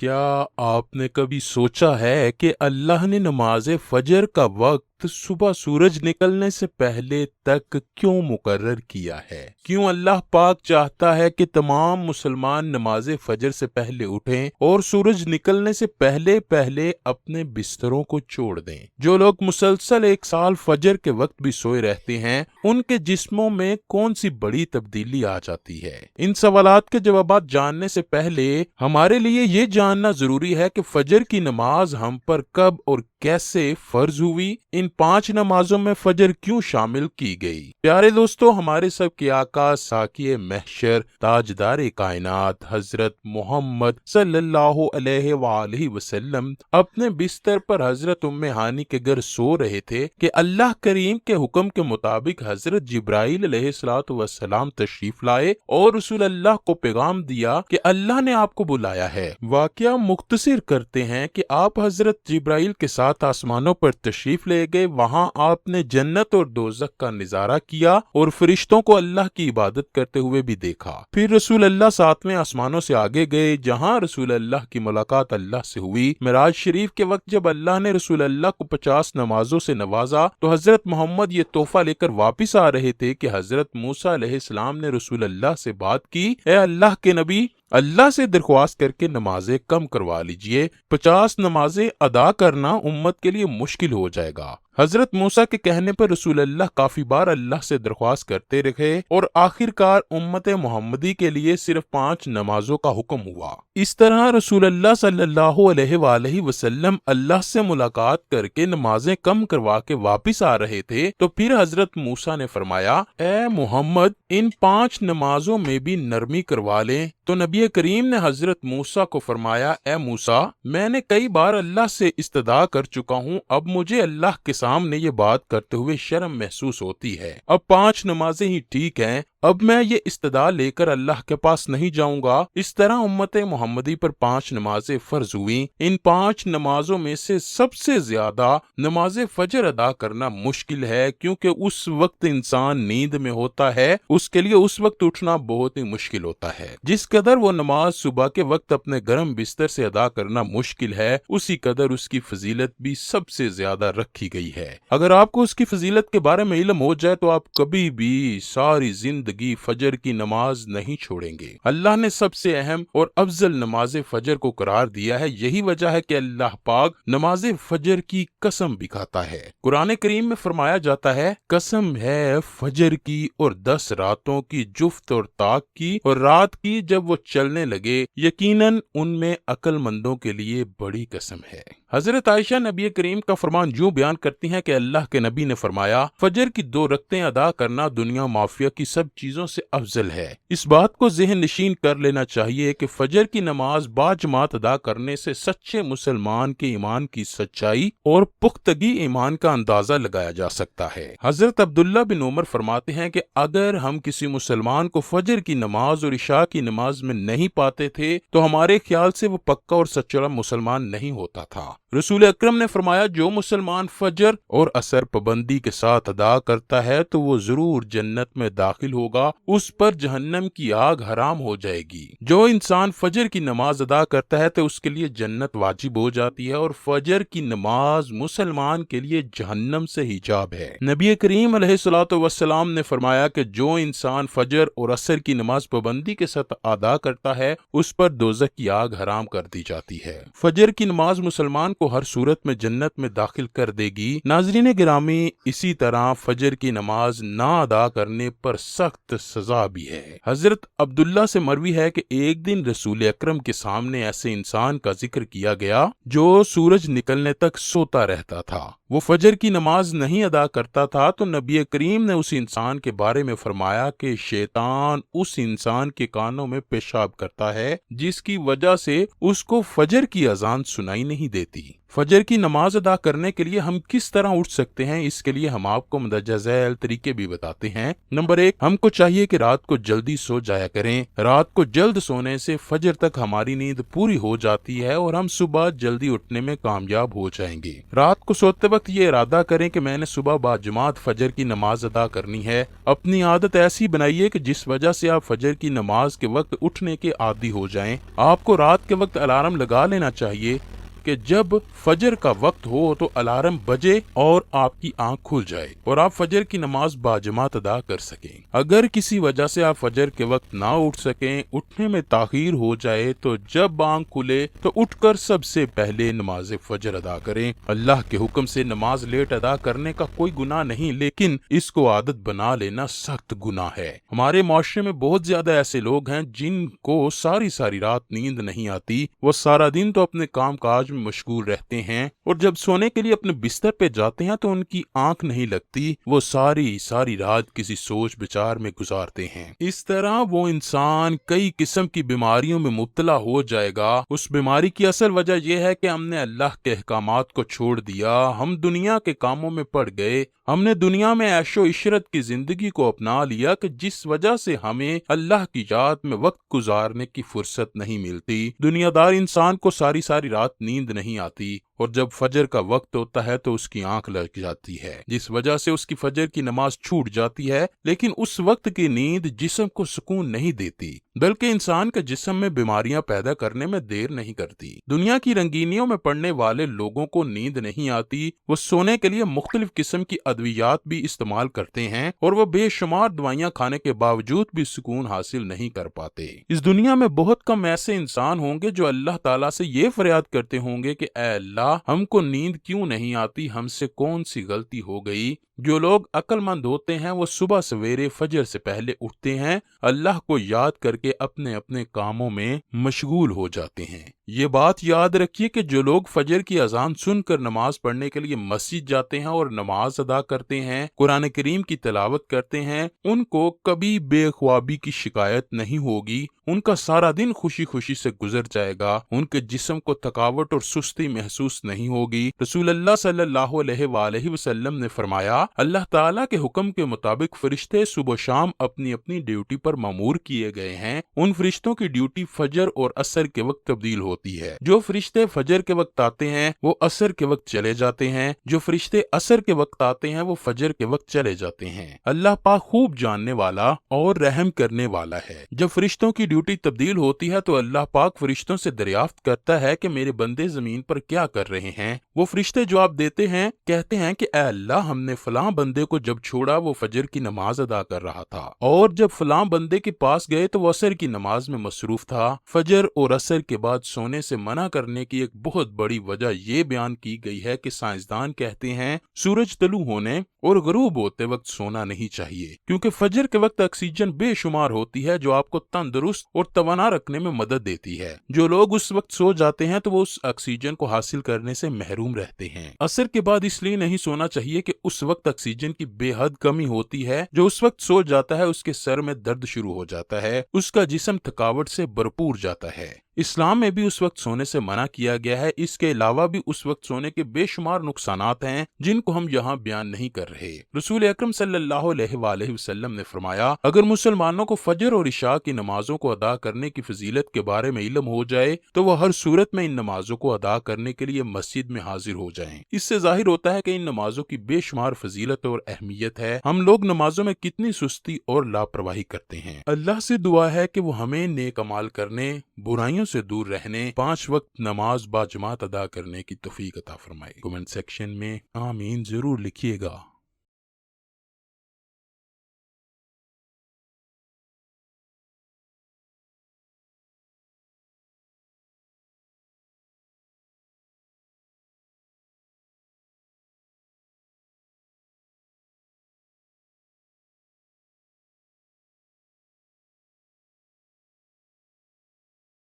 کیا آپ نے کبھی سوچا ہے کہ اللہ نے نماز فجر کا وقت صبح سورج نکلنے سے پہلے تک کیوں مقرر کیا ہے؟ کیوں اللہ پاک چاہتا ہے کہ تمام مسلمان نماز فجر سے پہلے اٹھیں اور سورج نکلنے سے پہلے پہلے اپنے بستروں کو چھوڑ دیں؟ جو لوگ مسلسل ایک سال فجر کے وقت بھی سوئے رہتے ہیں، ان کے جسموں میں کون سی بڑی تبدیلی آ جاتی ہے؟ ان سوالات کے جوابات جاننے سے پہلے ہمارے لیے یہ جاننا ضروری ہے کہ فجر کی نماز ہم پر کب اور کیسے فرض ہوئی، ان 5 نمازوں میں فجر کیوں شامل کی گئی۔ پیارے دوستو، ہمارے سب کے آقا ساقی محشر تاجدار کائنات حضرت محمد صلی اللہ علیہ وآلہ وسلم اپنے بستر پر حضرت ام ہانی کے گھر سو رہے تھے کہ اللہ کریم کے حکم کے مطابق حضرت جبرائیل علیہ الصلوۃ والسلام تشریف لائے اور رسول اللہ کو پیغام دیا کہ اللہ نے آپ کو بلایا ہے۔ واقعہ مختصر کرتے ہیں کہ آپ حضرت جبرائیل کے ساتھ آسمانوں پر تشریف لے گئے۔ وہاں آپ نے جنت اور دوزخ کا نظارہ کیا اور فرشتوں کو اللہ کی عبادت کرتے ہوئے بھی دیکھا۔ پھر رسول اللہ 7ویں آسمانوں سے آگے گئے، جہاں رسول اللہ کی ملاقات اللہ سے ہوئی۔ معراج شریف کے وقت جب اللہ نے رسول اللہ کو 50 نمازوں سے نوازا تو حضرت محمد یہ تحفہ لے کر واپس آ رہے تھے کہ حضرت موسیٰ علیہ السلام نے رسول اللہ سے بات کی، اے اللہ کے نبی، اللہ سے درخواست کر کے نمازیں کم کروا لیجئے، 50 نمازیں ادا کرنا امت کے لیے مشکل ہو جائے گا۔ حضرت موسیٰ کے کہنے پر رسول اللہ کافی بار اللہ سے درخواست کرتے رہے اور آخرکار امت محمدی کے لیے صرف 5 نمازوں کا حکم ہوا۔ اس طرح رسول اللہ صلی اللہ علیہ وآلہ وسلم اللہ سے ملاقات کر کے نمازیں کم کروا کے واپس آ رہے تھے تو پھر حضرت موسیٰ نے فرمایا، اے محمد، ان 5 نمازوں میں بھی نرمی کروا لیں۔ تو نبی کریم نے حضرت موسیٰ کو فرمایا، اے موسیٰ، میں نے کئی بار اللہ سے استدعا کر چکا ہوں، اب مجھے اللہ کے سامنے یہ بات کرتے ہوئے شرم محسوس ہوتی ہے، اب 5 نمازیں ہی ٹھیک ہیں، اب میں یہ استدعا لے کر اللہ کے پاس نہیں جاؤں گا۔ اس طرح امت محمدی پر 5 نمازیں فرض ہوئیں۔ ان 5 نمازوں میں سے سب سے زیادہ نماز فجر ادا کرنا مشکل ہے، کیونکہ اس وقت انسان نیند میں ہوتا ہے، اس کے لیے اس وقت اٹھنا بہت ہی مشکل ہوتا ہے۔ جس قدر وہ نماز صبح کے وقت اپنے گرم بستر سے ادا کرنا مشکل ہے، اسی قدر اس کی فضیلت بھی سب سے زیادہ رکھی گئی ہے۔ اگر آپ کو اس کی فضیلت کے بارے میں علم ہو جائے تو آپ کبھی بھی ساری زندگی فجر کی نماز نہیں چھوڑیں گے۔ اللہ نے سب سے اہم اور افضل نماز فجر کو قرار دیا ہے، یہی وجہ ہے کہ اللہ پاک نماز فجر کی قسم بھی کھاتا ہے۔ قرآن کریم میں فرمایا جاتا ہے، قسم ہے فجر کی اور 10 راتوں کی، جفت اور طاق کی اور رات کی جب وہ چلنے لگے، یقیناً ان میں عقل مندوں کے لیے بڑی قسم ہے۔ حضرت عائشہ نبی کریم کا فرمان یوں بیان کرتی ہیں کہ اللہ کے نبی نے فرمایا، فجر کی 2 رکعتیں ادا کرنا دنیا مافیہ کی سب چیزوں سے افضل ہے۔ اس بات کو ذہن نشین کر لینا چاہیے کہ فجر کی نماز باجماعت ادا کرنے سے سچے مسلمان کے ایمان کی سچائی اور پختگی ایمان کا اندازہ لگایا جا سکتا ہے۔ حضرت عبداللہ بن عمر فرماتے ہیں کہ اگر ہم کسی مسلمان کو فجر کی نماز اور عشاء کی نماز میں نہیں پاتے تھے تو ہمارے خیال سے وہ پکا اور سچا مسلمان نہیں ہوتا تھا۔ رسول اکرم نے فرمایا، جو مسلمان فجر اور عصر پابندی کے ساتھ ادا کرتا ہے تو وہ ضرور جنت میں داخل ہوگا، اس پر جہنم کی آگ حرام ہو جائے گی۔ جو انسان فجر کی نماز ادا کرتا ہے تو اس کے لیے جنت واجب ہو جاتی ہے، اور فجر کی نماز مسلمان کے لیے جہنم سے حجاب ہے۔ نبی کریم علیہ الصلوۃ والسلام نے فرمایا کہ جو انسان فجر اور عصر کی نماز پابندی کے ساتھ ادا کرتا ہے اس پر دوزخ کی آگ حرام کر دی جاتی ہے۔ فجر کی نماز مسلمان کو ہر صورت میں جنت میں داخل کر دے گی۔ ناظرین گرامی، اسی طرح فجر کی نماز نہ ادا کرنے پر سخت سزا بھی ہے۔ حضرت عبداللہ سے مروی ہے کہ ایک دن رسول اکرم کے سامنے ایسے انسان کا ذکر کیا گیا جو سورج نکلنے تک سوتا رہتا تھا، وہ فجر کی نماز نہیں ادا کرتا تھا، تو نبی کریم نے اس انسان کے بارے میں فرمایا کہ شیطان اس انسان کے کانوں میں پیشاب کرتا ہے، جس کی وجہ سے اس کو فجر کی اذان سنائی نہیں دیتی۔ फजर की नमाज अदा करने के लिए हम किस तरह उठ सकते हैं, इसके लिए हम आपको मंदरजा झैल तरीके भी बताते हैं। नंबर 1, हमको चाहिए कि रात को जल्दी सो जाया करें। रात को जल्द सोने से फजर तक हमारी नींद पूरी हो जाती है और हम सुबह जल्दी उठने में कामयाब हो जाएंगे। रात को सोते वक्त ये इरादा करें कि मैंने सुबह बाजमात फजर की नमाज अदा करनी है। अपनी आदत ऐसी बनाइए कि जिस वजह से आप फजर की नमाज के वक्त उठने के आदी हो जाएं। आपको रात के वक्त अलार्म लगा लेना चाहिए कि जब फजर का वक्त हो तो अलार्म बजे और आपकी आंख खुल जाए और आप फजर की नमाज बाजमात अदा कर सकें। अगर किसी वजह से आप फजर के वक्त ना उठ सकें, उठने में ताखीर हो जाए, तो जब आंख खुले तो उठकर सबसे पहले नमाज फजर अदा करें। अल्लाह के हुक्म से नमाज लेट अदा करने का कोई गुनाह नहीं, लेकिन इसको आदत बना लेना सख्त गुनाह है। हमारे माशरे में बहुत ज्यादा ऐसे लोग हैं जिनको सारी सारी रात नींद नहीं आती। वो सारा दिन तो अपने काम काज में मशगूल रहते हैं और जब सोने के लिए अपने बिस्तर पे जाते हैं तो उनकी आंख नहीं लगती। वो सारी सारी रात किसी सोच विचार में गुजारते हैं। इस तरह वो इंसान कई किस्म की बीमारियों में मुब्तला हो जाएगा। उस बीमारी की असल वजह यह है कि हमने अल्लाह के अहकामात को छोड़ दिया। हम दुनिया के कामों में पड़ गए। हमने दुनिया में ऐशो इशरत की जिंदगी को अपना लिया कि जिस वजह से हमें अल्लाह की याद में वक्त गुजारने की फुर्सत नहीं मिलती। दुनियादार इंसान को सारी सारी रात नींद नहीं आती और जब फजर का वक्त होता है तो उसकी आंख लग जाती है, जिस वजह से उसकी फजर की नमाज छूट जाती है। लेकिन उस वक्त की नींद जिस्म को सुकून नहीं देती, बल्कि इंसान के जिस्म में बीमारियां पैदा करने में देर नहीं करती। दुनिया की रंगीनियों में पड़ने वाले लोगों को नींद नहीं आती। वो सोने के लिए मुख्तलिफ किस्म की अद्वियात भी इस्तेमाल करते हैं और वो बेशुमार दवाइयां खाने के बावजूद भी सुकून हासिल नहीं कर पाते। इस दुनिया में बहुत कम ऐसे इंसान होंगे जो अल्लाह ताला से ये फरियाद करते होंगे कि ऐ अल्लाह, हमको नींद क्यों नहीं आती, हमसे कौन सी गलती हो गई। जो लोग अक्लमंद होते हैं वो सुबह सवेरे फजर से पहले उठते हैं, अल्लाह को याद करके अपने अपने कामों में मशगूल हो जाते हैं। ये बात याद रखिए कि जो लोग फजर की अजान सुनकर नमाज पढ़ने के लिए मस्जिद जाते हैं और नमाज अदा करते हैं, कुरान करीम की तिलावत करते हैं, उनको कभी बेख्वाबी की शिकायत नहीं होगी। उनका सारा दिन खुशी खुशी से गुजर जाएगा। उनके जिस्म को थकावट और सुस्ती महसूस नहीं होगी। रसूल अल्लाह सल्लल्लाहु अलैहि वसल्लम ने फरमाया, अल्लाह ताला के हुक्म के मुताबिक फरिश्ते सुबह शाम अपनी अपनी ड्यूटी पर मामूर किए गए हैं। उन फरिश्तों की ड्यूटी फजर और असर के वक्त तब्दील होती है। जो फरिश्ते फजर के वक्त आते हैं वो असर के वक्त चले जाते हैं। जो फरिश्ते असर के वक्त आते हैं वो फजर के वक्त चले जाते हैं। अल्लाह पाक खूब जानने वाला और रहम करने वाला है। जब फरिश्तों की ड्यूटी तब्दील होती है तो अल्लाह पाक फरिश्तों से दरियाफ्त करता है कि मेरे बंदे जमीन पर क्या कर रहे हैं। वो फरिश्ते जवाब देते हैं, कहते हैं कि ऐ अल्लाह, हमने फलां बंदे को जब छोड़ा वो फजर की नमाज अदा कर रहा था, और जब फलां बंदे के पास गए तो वो असर की नमाज में मसरूफ था। फजर और असर के बाद सोने से मना करने की एक बहुत बड़ी वजह ये बयान की गई है कि साइंसदान कहते हैं सूरज तलू होने और गरूब होते वक्त सोना नहीं चाहिए, क्योंकि फजर के वक्त ऑक्सीजन बेशुमार होती है जो आपको तंदुरुस्त और तवाना रखने में मदद देती है। जो लोग उस वक्त सो जाते हैं तो वो उस ऑक्सीजन को हासिल करने से महरूम रहते हैं। असर के बाद इसलिए नहीं सोना चाहिए कि उस वक्त ऑक्सीजन की बेहद कमी होती है। जो उस वक्त सो जाता है उसके सर में दर्द शुरू हो जाता है, उसका जिस्म थकावट से भरपूर जाता है। इस्लाम में भी उस वक्त सोने से मना किया गया है। इसके अलावा भी उस वक्त सोने के बेशुमार नुकसानात हैं जिनको हम यहाँ बयान नहीं कर रहे। रसूल अकरम सल्लल्लाहु अलैहि वसल्लम ने फरमाया, अगर मुसलमानों को फजर और इशा की नमाजों को अदा करने की फजीलत के बारे में इल्म हो जाए तो वह हर सूरत में इन नमाजों को अदा करने के लिए मस्जिद में हाजिर हो जाएं। इससे जाहिर होता है कि इन नमाजों की बेशुमार फजीलत और अहमियत है। हम लोग नमाजों में कितनी सुस्ती और लापरवाही करते हैं। अल्लाह से दुआ है कि वो हमें नेक अमाल करने, बुराइयों से दूर रहने, 5 वक्त नमाज बाजमात अदा करने की तौफीक अता फरमाए। कमेंट सेक्शन में आमीन जरूर लिखिएगा।